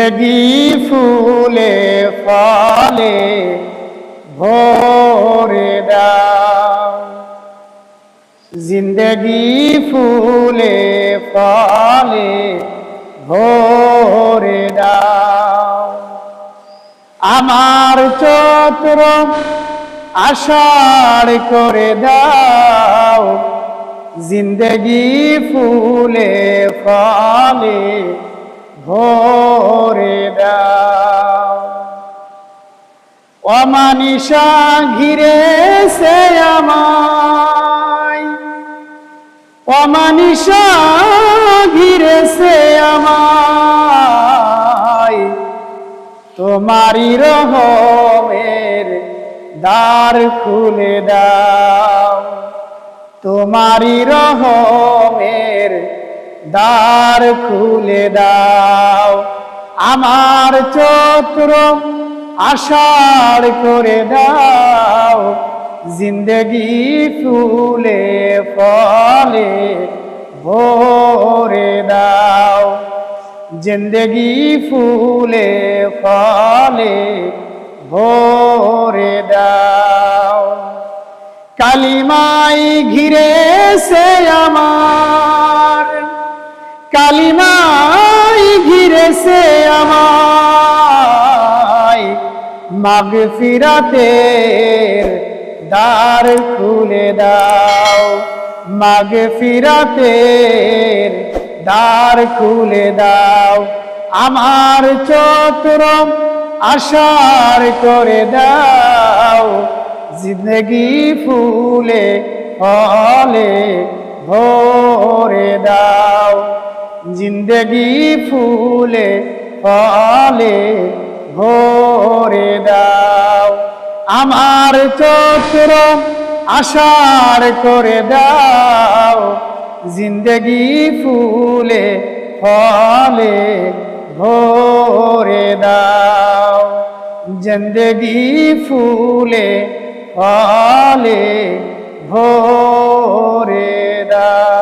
जिंदगी फूले फले भोरे दाओ, जिंदगी फूले फले भोरे दाओ। आमार चैत्र आषाढ़ करे दाओ, जिंदगी फूले फले भोरे दाओ। अमानिशा घिरे से आमाय, अमानिशा घिरे से आमाय, तुम्हारी रहमेर द्वार खुले दाओ, तुम्हारी रहमेर দ্বার খুলে দাও। আমার চৈত্র আষাঢ় করে দাও, জিন্দগি ফুলে ফলে ভরে দাও, জিন্দগি ফুলে ফলে ভরে দাও। কালিমাই ঘিরে সে আমার, কালিমাই ঘিরে সে আমায়, মাগফিরাতের দ্বার খুলে দাও, মাগফিরাতের দ্বার খুলে দাও। আমার চৈত্র আষাঢ় করে দাও, জিন্দগি ফুলে ফলে ভরে দাও, जिंदगी फूले फले भरे दाओ। आमार चैत्र आषाढ़ करे दाओ, जिंदगी फूले फले भरे दाओ, जिंदगी फूले फले भरे दाओ।